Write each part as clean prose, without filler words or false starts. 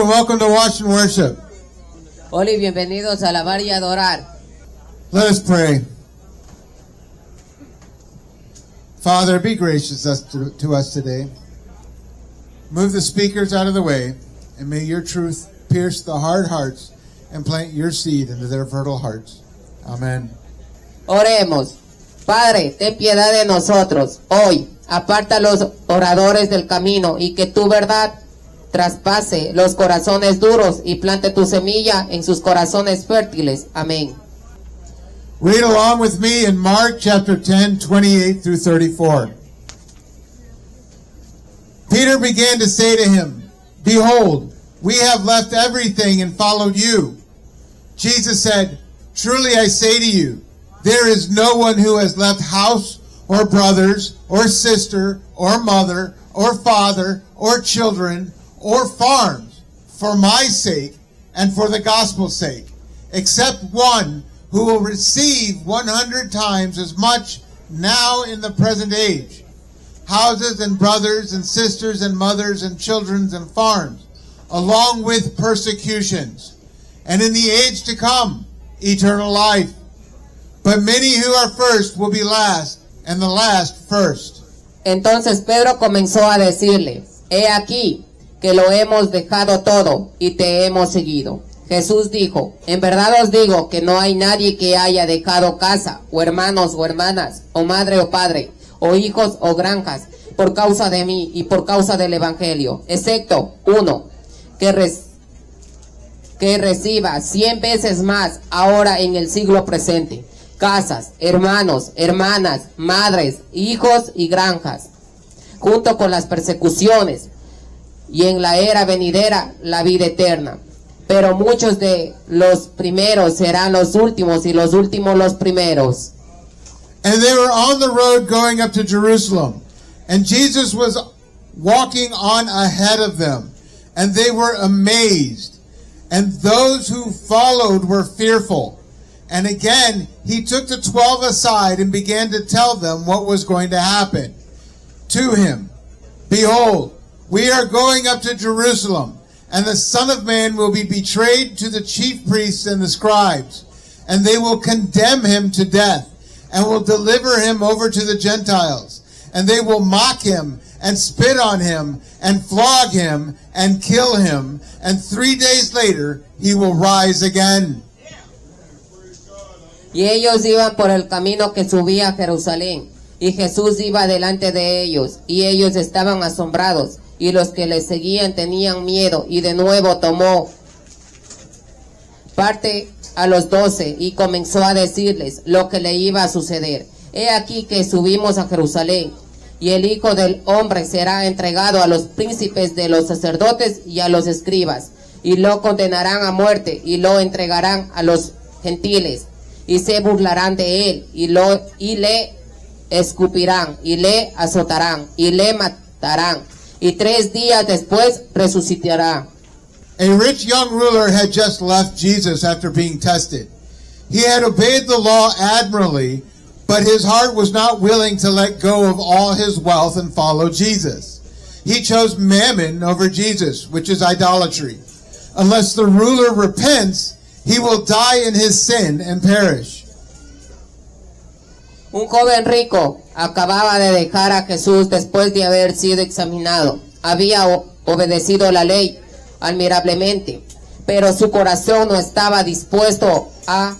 Hello and welcome to Watch and Worship. Hola y bienvenidos a alabar y adorar. Let us pray. Father, be gracious to us today. Move the speakers out of the way, and may your truth pierce the hard hearts and plant your seed into their fertile hearts. Amen. Oremos. Padre, ten piedad de nosotros. Hoy, aparta a los oradores del camino y que tu verdad traspase los corazones duros y plante tu semilla en sus corazones fértiles. Amén. Read along with me in Mark chapter 10, 28 through 34. Peter began to say to him, "Behold, we have left everything and followed you." Jesus said, "Truly I say to you, there is no one who has left house or brothers or sister or mother or father or children or farms for my sake and for the gospel's sake, except one who will receive 100 times as much now in the present age, houses and brothers and sisters and mothers and children and farms, along with persecutions, and in the age to come, eternal life. But many who are first will be last, and the last first." Entonces Pedro comenzó a decirle, he aquí que lo hemos dejado todo y te hemos seguido. Jesús dijo, en verdad os digo que no hay nadie que haya dejado casa, o hermanos o hermanas, o madre o padre, o hijos o granjas, por causa de mí y por causa del evangelio, excepto uno, que reciba 100 veces más ahora en el siglo presente, casas, hermanos, hermanas, madres, hijos y granjas, junto con las persecuciones, y en la era venidera la vida eterna. Pero muchos de los primeros serán los últimos y los últimos los primeros. And they were on the road going up to Jerusalem, and Jesus was walking on ahead of them, and they were amazed, and those who followed were fearful. And again, he took the 12 aside and began to tell them what was going to happen to him. "Behold, we are going up to Jerusalem, and the Son of Man will be betrayed to the chief priests and the scribes, and they will condemn him to death, and will deliver him over to the Gentiles, and they will mock him, and spit on him, and flog him, and kill him, and 3 days later he will rise again." Y ellos iban por el camino que subía a Jerusalén, y Jesús iba delante de ellos, y ellos estaban asombrados, y los que le seguían tenían miedo, y de nuevo tomó parte a los 12, y comenzó a decirles lo que le iba a suceder. He aquí que subimos a Jerusalén, y el Hijo del Hombre será entregado a los príncipes de los sacerdotes y a los escribas, y lo condenarán a muerte, y lo entregarán a los gentiles, y se burlarán de él, y le escupirán, y le azotarán, y le matarán, y 3 días después resucitará. A rich young ruler had just left Jesus after being tested. He had obeyed the law admirably, but his heart was not willing to let go of all his wealth and follow Jesus. He chose mammon over Jesus, which is idolatry. Unless the ruler repents, he will die in his sin and perish. Un joven rico acababa de dejar a Jesús después de haber sido examinado. Había obedecido la ley admirablemente, pero su corazón no estaba dispuesto a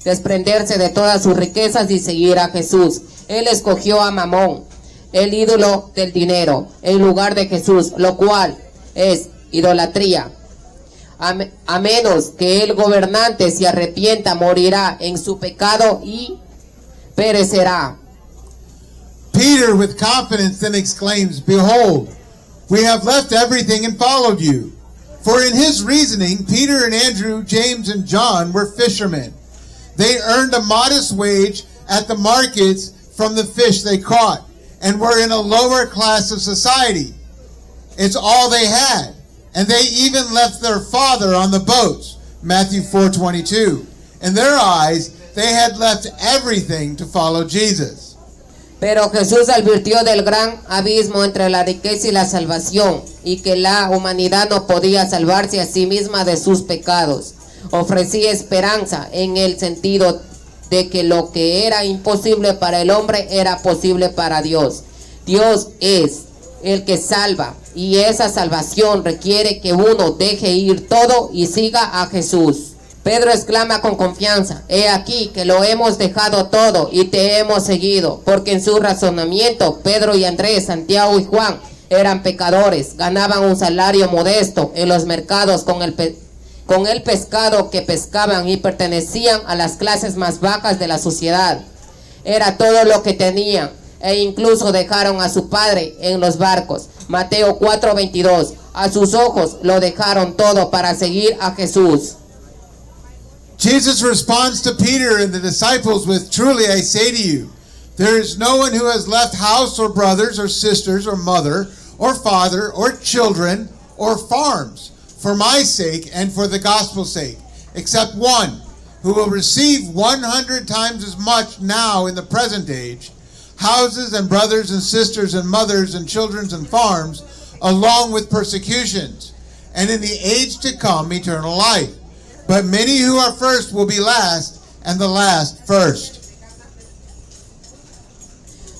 desprenderse de todas sus riquezas y seguir a Jesús. Él escogió a Mamón, el ídolo del dinero, en lugar de Jesús, lo cual es idolatría. A menos que el gobernante se arrepienta, morirá en su pecado y perecerá. Peter with confidence then exclaims, "Behold, we have left everything and followed you." For in his reasoning, Peter and Andrew, James and John were fishermen. They earned a modest wage at the markets from the fish they caught, and were in a lower class of society. It's all they had, and they even left their father on the boats. Matthew 4:22. In their eyes, they had left everything to follow Jesus. Pero Jesús advirtió del gran abismo entre la riqueza y la salvación, y que la humanidad no podía salvarse a sí misma de sus pecados. Ofrecía esperanza en el sentido de que lo que era imposible para el hombre era posible para Dios. Dios es el que salva, y esa salvación requiere que uno deje ir todo y siga a Jesús. Pedro exclama con confianza: he aquí que lo hemos dejado todo y te hemos seguido, porque en su razonamiento Pedro y Andrés, Santiago y Juan eran pecadores, ganaban un salario modesto en los mercados con el pescado que pescaban y pertenecían a las clases más bajas de la sociedad. Era todo lo que tenían, e incluso dejaron a su padre en los barcos. Mateo 4:22. A sus ojos lo dejaron todo para seguir a Jesús. Jesus responds to Peter and the disciples with, "Truly I say to you, there is no one who has left house or brothers or sisters or mother or father or children or farms for my sake and for the gospel's sake, except one who will receive 100 times as much now in the present age, houses and brothers and sisters and mothers and children and farms, along with persecutions, and in the age to come eternal life. But many who are first will be last, and the last first."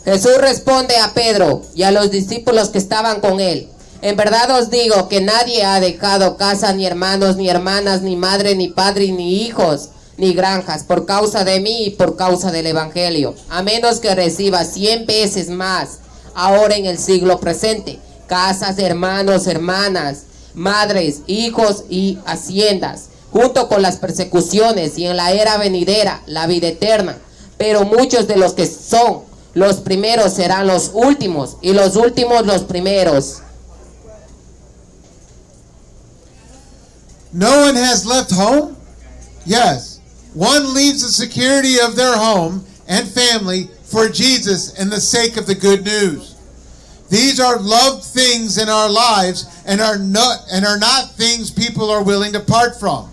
Jesús responde a Pedro y a los discípulos que estaban con él: en verdad os digo que nadie ha dejado casa, ni hermanos, ni hermanas, ni madre, ni padre, ni hijos, ni granjas, por causa de mí y por causa del evangelio, a menos que reciba 100 veces más ahora en el siglo presente, casas, hermanos, hermanas, madres, hijos y haciendas, junto con las persecuciones, y en la era venidera la vida eterna. Pero muchos de los que son los primeros serán los últimos, y los últimos los primeros. No one has left home? Yes. One leaves the security of their home and family for Jesus and the sake of the good news. These are loved things in our lives and are not things people are willing to part from.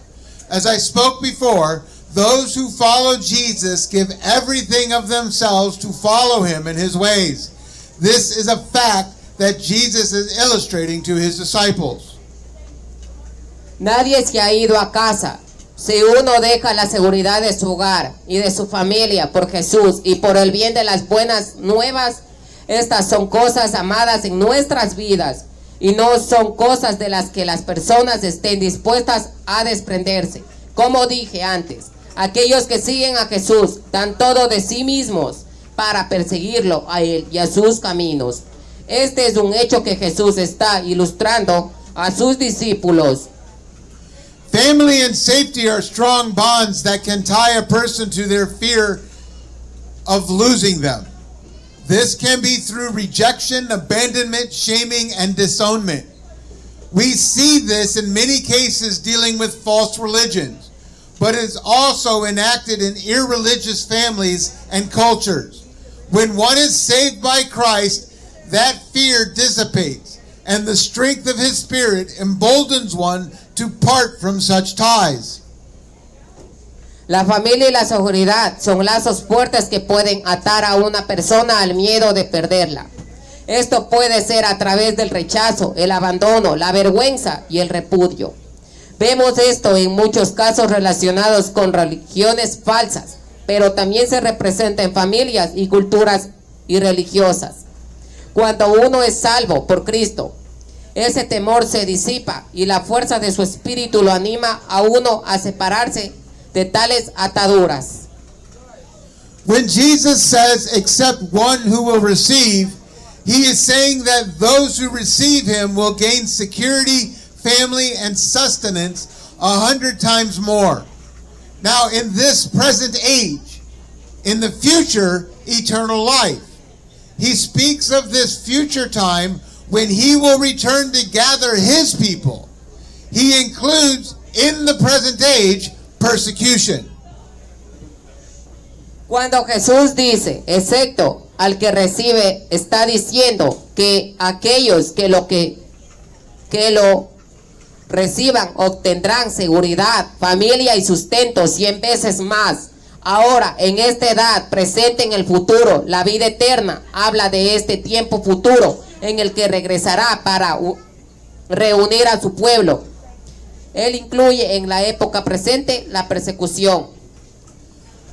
As I spoke before, those who follow Jesus give everything of themselves to follow him in his ways. This is a fact that Jesus is illustrating to his disciples. Nadie se ha ido a casa. Si uno deja la seguridad de su hogar y de su familia por Jesús y por el bien de las buenas nuevas, estas son cosas amadas en nuestras vidas y no son cosas de las que las personas estén dispuestas a desprenderse. Como dije antes, aquellos que siguen a Jesús dan todo de sí mismos para perseguirlo a él y a sus caminos. Este es un hecho que Jesús está ilustrando a sus discípulos. Family and safety are strong bonds that can tie a person to their fear of losing them. This can be through rejection, abandonment, shaming, and disownment. We see this in many cases dealing with false religions, but it is also enacted in irreligious families and cultures. When one is saved by Christ, that fear dissipates, and the strength of his spirit emboldens one to part from such ties. La familia y la seguridad son lazos fuertes que pueden atar a una persona al miedo de perderla. Esto puede ser a través del rechazo, el abandono, la vergüenza y el repudio. Vemos esto en muchos casos relacionados con religiones falsas, pero también se representa en familias y culturas irreligiosas. Cuando uno es salvo por Cristo, ese temor se disipa y la fuerza de su espíritu lo anima a uno a separarse de tales ataduras. When Jesus says, "Except one who will receive," he is saying that those who receive him will gain security, family, and sustenance 100 times more. Now, in this present age, in the future, eternal life. He speaks of this future time when he will return to gather his people. He includes in the present age persecution. Cuando Jesús dice, excepto al que recibe, está diciendo que aquellos que lo reciban obtendrán seguridad, familia y sustento 100 veces más Ahora, en esta edad, presente en el futuro, la vida eterna habla de este tiempo futuro en el que regresará para reunir a su pueblo. Él incluye en la época presente la persecución.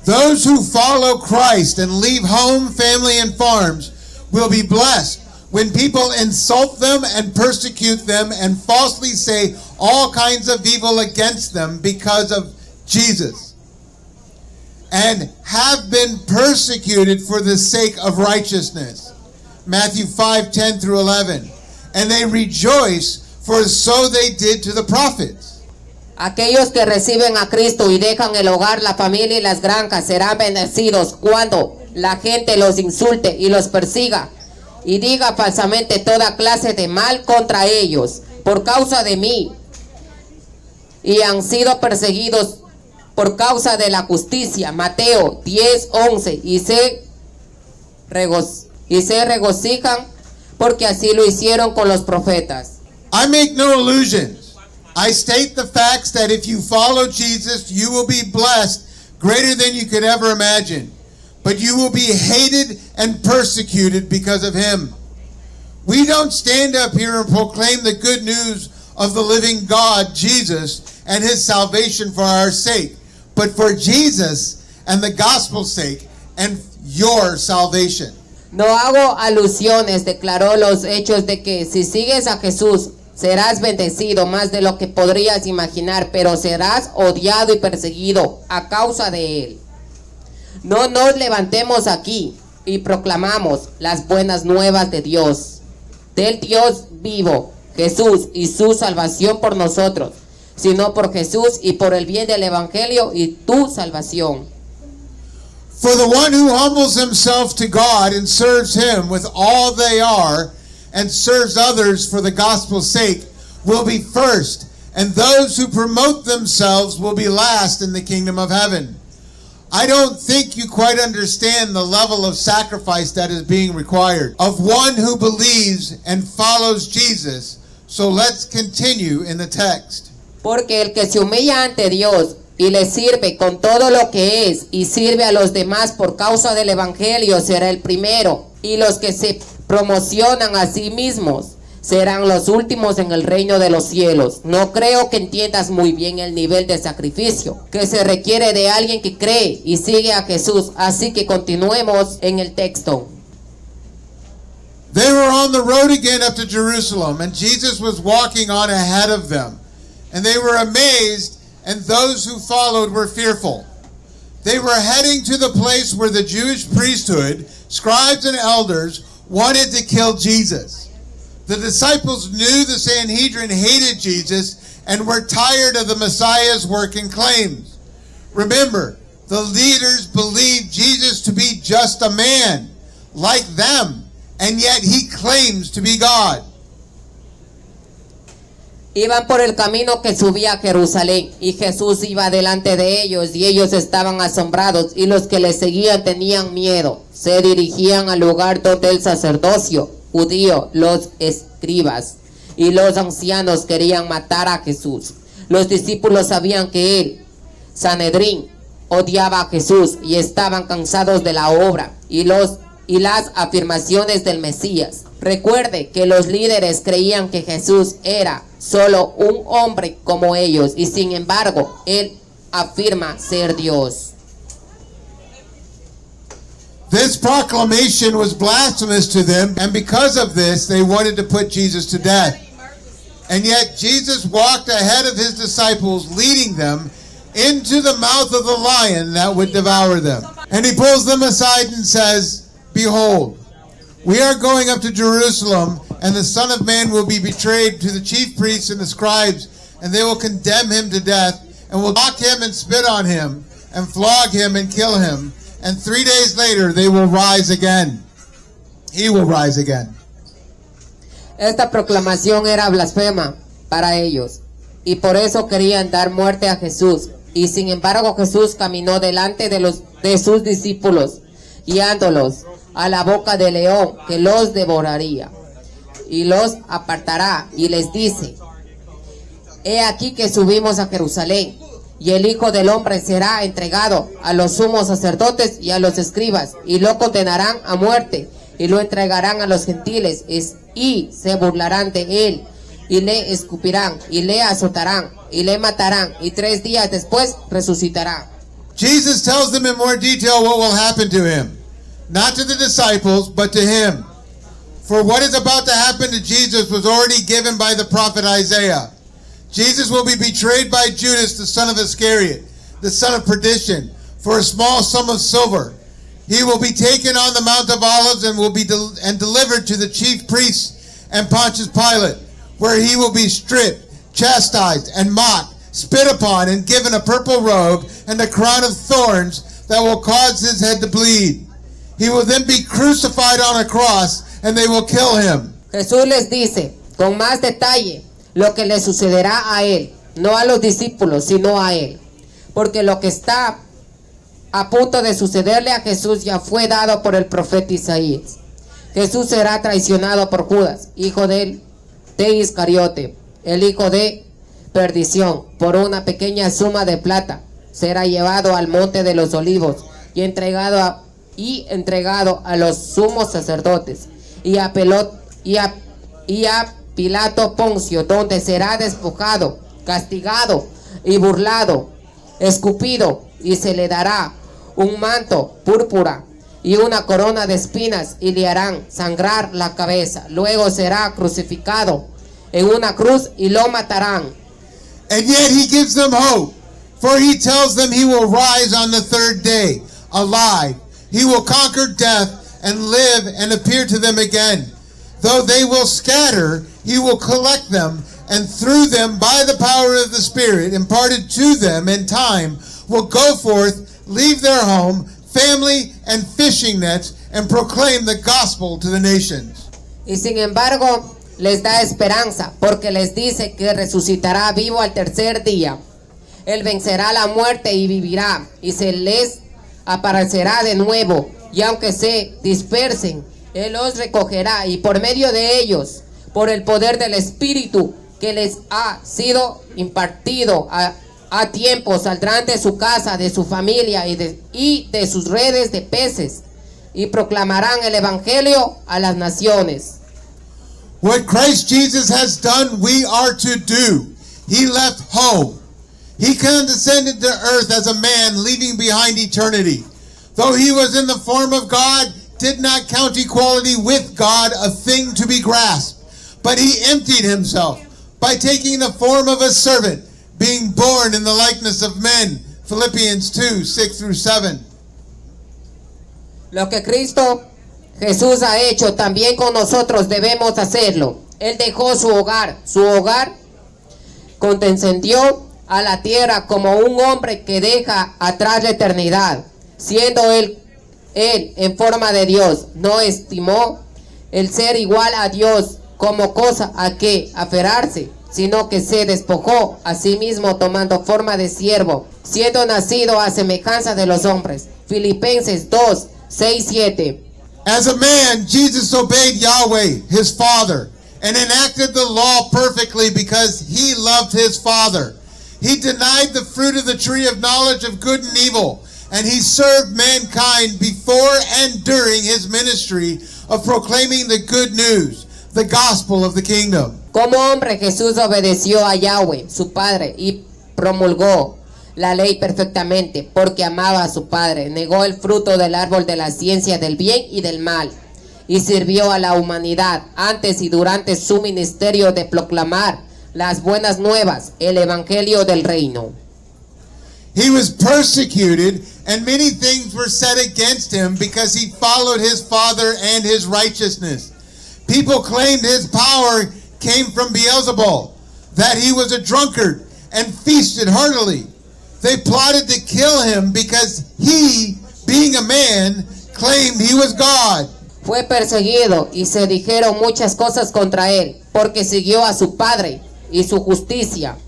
Those who follow Christ and leave home, family, and farms will be blessed when people insult them and persecute them and falsely say all kinds of evil against them because of Jesus, and have been persecuted for the sake of righteousness. Matthew 5:10 through 11. And they rejoice, for so they did to the prophets. Aquellos que reciben a Cristo y dejan el hogar, la familia y las granjas serán bendecidos cuando la gente los insulte y los persiga y diga falsamente toda clase de mal contra ellos por causa de mí, y han sido perseguidos por causa de la justicia. Mateo 10:11. Y se regocijan porque así lo hicieron con los profetas. I make no illusions. I state the facts that if you follow Jesus, you will be blessed greater than you could ever imagine. But you will be hated and persecuted because of him. We don't stand up here and proclaim the good news of the living God, Jesus, and his salvation for our sake, but for Jesus and the gospel's sake and your salvation. No hago alusiones, declaró los hechos de que si sigues a Jesús serás bendecido más de lo que podrías imaginar, pero serás odiado y perseguido a causa de él. No nos levantemos aquí y proclamamos las buenas nuevas de Dios, del Dios vivo, Jesús y su salvación por nosotros, sino por Jesús y por el bien del evangelio y tu salvación. For the one who humbles himself to God and serves him with all they are and serves others for the gospel's sake will be first, and those who promote themselves will be last in the kingdom of heaven. I don't think you quite understand the level of sacrifice that is being required of one who believes and follows Jesus. So let's continue in the text. Porque el que se humilla ante Dios y le sirve con todo lo que es y sirve a los demás por causa del evangelio será el primero, y los que se promocionan a sí mismos serán los últimos en el reino de los cielos. No creo que entiendas muy bien el nivel de sacrificio que se requiere de alguien que cree y sigue a Jesús, así que continuemos en el texto. They were on the road again up to Jerusalem, and Jesus was walking on ahead of them. And they were amazed, and those who followed were fearful. They were heading to the place where the Jewish priesthood, scribes and elders, wanted to kill Jesus. The disciples knew the Sanhedrin hated Jesus and were tired of the Messiah's work and claims. Remember, the leaders believed Jesus to be just a man, like them, and yet he claims to be God. Iban por el camino que subía a Jerusalén, y Jesús iba delante de ellos, y ellos estaban asombrados, y los que le seguían tenían miedo. Se dirigían al lugar donde el sacerdocio judío, los escribas y los ancianos querían matar a Jesús. Los discípulos sabían que el Sanedrín odiaba a Jesús y estaban cansados de la obra y las afirmaciones del Mesías. Recuerde que los líderes creían que Jesús era solo un hombre como ellos, y sin embargo, él afirma ser Dios. This proclamation was blasphemous to them, and because of this, they wanted to put Jesus to death. And yet Jesus walked ahead of his disciples, leading them into the mouth of the lion that would devour them. And he pulls them aside and says, "Behold, we are going up to Jerusalem, and the Son of Man will be betrayed to the chief priests and the scribes, and they will condemn him to death, and will mock him and spit on him, and flog him and kill him. And 3 days later they will rise again." He will rise again. Esta proclamación era blasfema para ellos, y por eso querían dar muerte a Jesús. Y sin embargo Jesús caminó delante de sus discípulos, guiándolos a la boca del león que los devoraría, y los apartará, y les dice: He aquí que subimos a Jerusalén, y el Hijo del Hombre será entregado a los sumos sacerdotes y a los escribas, y lo condenarán a muerte, y lo entregarán a los gentiles, y se burlarán de él, y le escupirán, y le azotarán, y le matarán, y 3 días después resucitará. Jesus tells them in more detail what will happen to him. Not to the disciples, but to him. For what is about to happen to Jesus was already given by the prophet Isaiah. Jesus will be betrayed by Judas, the son of Iscariot, the son of perdition, for a small sum of silver. He will be taken on the Mount of Olives and will be delivered to the chief priests and Pontius Pilate, where he will be stripped, chastised, and mocked, spit upon, and given a purple robe and a crown of thorns that will cause his head to bleed. He will then be crucified on a cross, and they will kill him. Jesús les dice con más detalle lo que le sucederá a él, no a los discípulos, sino a él. Porque lo que está a punto de sucederle a Jesús ya fue dado por el profeta Isaías. Jesús será traicionado por Judas, hijo de Iscariote, el hijo de perdición. Por una pequeña suma de plata será llevado al monte de los olivos y entregado a los sumos sacerdotes y a Pilato Poncio, donde será despojado, castigado y burlado, escupido, y se le dará un manto púrpura y una corona de espinas, y le harán sangrar la cabeza. Luego será crucificado en una cruz y lo matarán. And yet he gives them hope, for he tells them he will rise on the 3rd day, alive. He will conquer death and live and appear to them again. Though they will scatter, he will collect them, and through them, by the power of the Spirit imparted to them in time, will go forth, leave their home, family, and fishing nets, and proclaim the gospel to the nations. Y sin embargo, les da esperanza, porque les dice que resucitará vivo al 3er día. Él vencerá la muerte y vivirá, y se les aparecerá de nuevo, y aunque se dispersen, Él los recogerá, y por medio de ellos, por el poder del Espíritu que les ha sido impartido a tiempo, saldrán de su casa, de su familia y de sus redes de peces, y proclamarán el Evangelio a las naciones. What Christ Jesus has done, we are to do. He left home. He condescended to earth as a man, leaving behind eternity. Though he was in the form of God, did not count equality with God a thing to be grasped, but he emptied himself by taking the form of a servant, being born in the likeness of men. Philippians 2, 6-7. Lo que Cristo Jesús ha hecho, también con nosotros debemos hacerlo. Él dejó su hogar condescendió a la tierra como un hombre que deja atrás la eternidad. Siendo él en forma de Dios, no estimó el ser igual a Dios como cosa a que aferrarse, sino que se despojó a sí mismo, tomando forma de siervo, siendo nacido a semejanza de los hombres. Filipenses 2, 6, 7. As a man, Jesus obeyed Yahweh, his Father, and enacted the law perfectly because he loved his Father. He denied the fruit of the tree of knowledge of good and evil, and he served mankind before and during his ministry of proclaiming the good news, the gospel of the kingdom. Como hombre, Jesús obedeció a Yahweh, su Padre, y promulgó la ley perfectamente, porque amaba a su Padre. Negó el fruto del árbol de la ciencia del bien y del mal, y sirvió a la humanidad antes y durante su ministerio de proclamar las buenas nuevas, el evangelio del reino. He was persecuted, and many things were said against him because he followed his Father and his righteousness. People claimed his power came from Beelzebul, that he was a drunkard and feasted heartily. They plotted to kill him because he, being a man, claimed he was God. Fue perseguido y se dijeron muchas cosas contra él, porque siguió a su Padre y su justicia.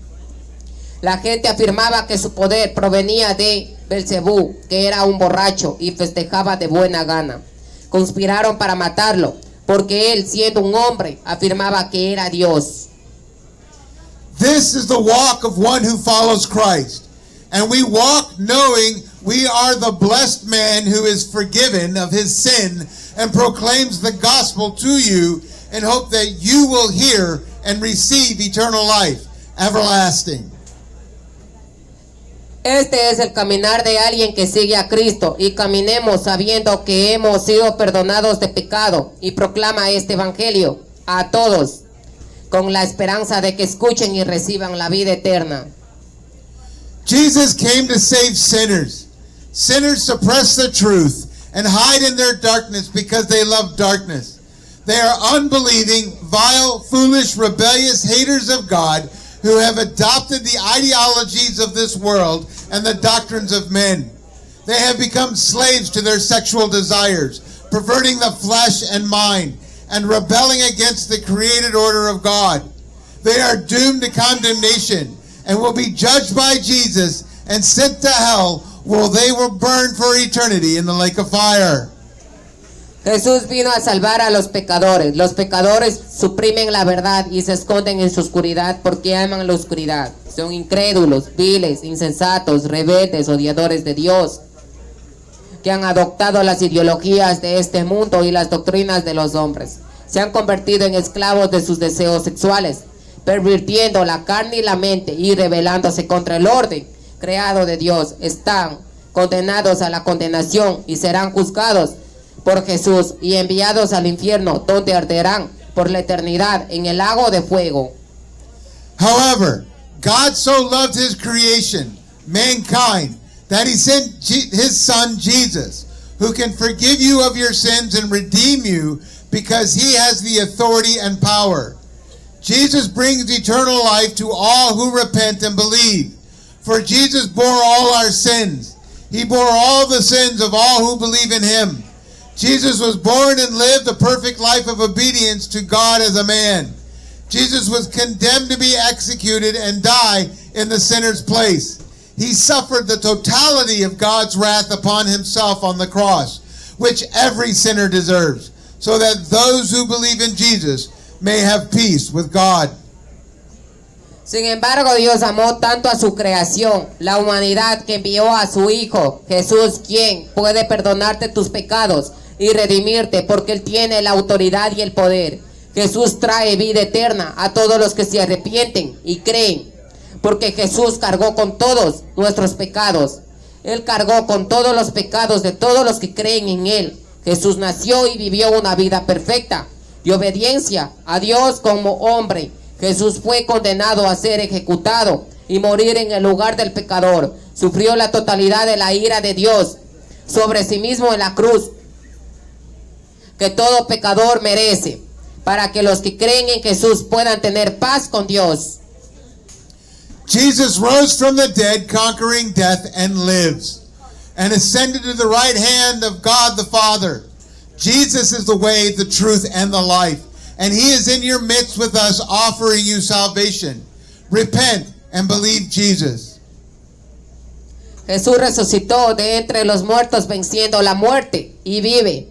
La gente afirmaba que su poder provenía de Belcebú, que era un borracho y festejaba de buena gana. Conspiraron para matarlo, porque él, siendo un hombre, afirmaba que era Dios. This is the walk of one who follows Christ. And we walk knowing we are the blessed man who is forgiven of his sin and proclaims the gospel to you in hope that you will hear and receive eternal life, everlasting. Este es el caminar de alguien que sigue a Cristo, y caminemos sabiendo que hemos sido perdonados de pecado, y proclama este evangelio a todos con la esperanza de que escuchen y reciban la vida eterna. Jesus came to save sinners. Sinners suppress the truth and hide in their darkness because they love darkness. They are unbelieving, vile, foolish, rebellious haters of God who have adopted the ideologies of this world and the doctrines of men. They have become slaves to their sexual desires, perverting the flesh and mind, and rebelling against the created order of God. They are doomed to condemnation and will be judged by Jesus and sent to hell, where they will burn for eternity in the lake of fire. Jesús vino a salvar a los pecadores. Los pecadores suprimen la verdad y se esconden en su oscuridad porque aman la oscuridad. Son incrédulos, viles, insensatos, rebeldes, odiadores de Dios, que han adoptado las ideologías de este mundo y las doctrinas de los hombres. Se han convertido en esclavos de sus deseos sexuales, pervirtiendo la carne y la mente y rebelándose contra el orden creado de Dios. Están condenados a la condenación y serán juzgados por Jesús y enviados al infierno, donde arderán por la eternidad en el lago de fuego. However, God so loved his creation, mankind, that he sent his son Jesus, who can forgive you of your sins and redeem you because he has the authority and power. Jesus brings eternal life to all who repent and believe. For Jesus bore all our sins. He bore all the sins of all who believe in him. Jesus was born and lived a perfect life of obedience to God as a man. Jesus was condemned to be executed and die in the sinner's place. He suffered the totality of God's wrath upon himself on the cross, which every sinner deserves, so that those who believe in Jesus may have peace with God. Sin embargo, Dios amó tanto a su creación, la humanidad, que envió a su Hijo, Jesús, quien puede perdonarte tus pecados y redimirte, porque Él tiene la autoridad y el poder. Jesús trae vida eterna a todos los que se arrepienten y creen, porque Jesús cargó con todos nuestros pecados. Él cargó con todos los pecados de todos los que creen en Él. Jesús nació y vivió una vida perfecta de obediencia a Dios como hombre. Jesús fue condenado a ser ejecutado y morir en el lugar del pecador. Sufrió la totalidad de la ira de Dios sobre sí mismo en la cruz, que todo pecador merece, para que los que creen en Jesús puedan tener paz con Dios. Jesus rose from the dead, conquering death, and lives, and ascended to the right hand of God the Father. Jesus is the way, the truth, and the life. And he is in your midst with us, offering you salvation. Repent and believe Jesus. Jesús resucitó de entre los muertos, venciendo la muerte, y vive.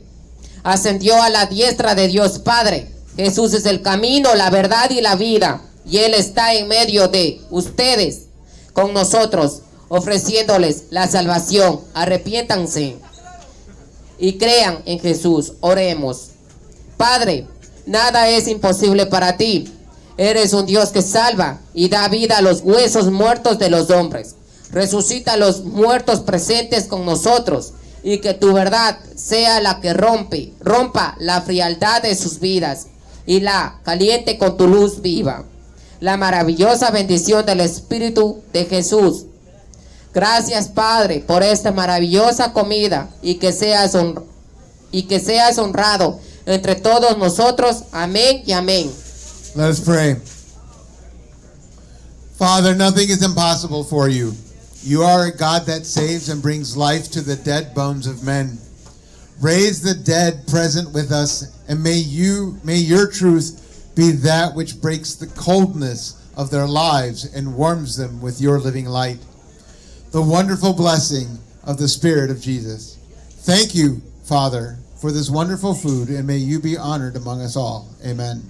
Ascendió a la diestra de Dios Padre. Jesús es el camino, la verdad y la vida, y Él está en medio de ustedes, con nosotros, ofreciéndoles la salvación. Arrepiéntanse y crean en Jesús. Oremos. Padre, nada es imposible para ti. Eres un Dios que salva y da vida a los huesos muertos de los hombres. Resucita a los muertos presentes con nosotros, y que tu verdad sea la que rompa la frialdad de sus vidas y la caliente con tu luz viva. La maravillosa bendición del Espíritu de Jesús. Gracias, Padre, por esta maravillosa comida, y que seas honrado entre todos nosotros. Amén y amén. Let us pray. Father, nothing is impossible for you. You are a God that saves and brings life to the dead bones of men. Raise the dead present with us, and may your truth be that which breaks the coldness of their lives and warms them with your living light. The wonderful blessing of the Spirit of Jesus. Thank you, Father, for this wonderful food, and may you be honored among us all. Amen.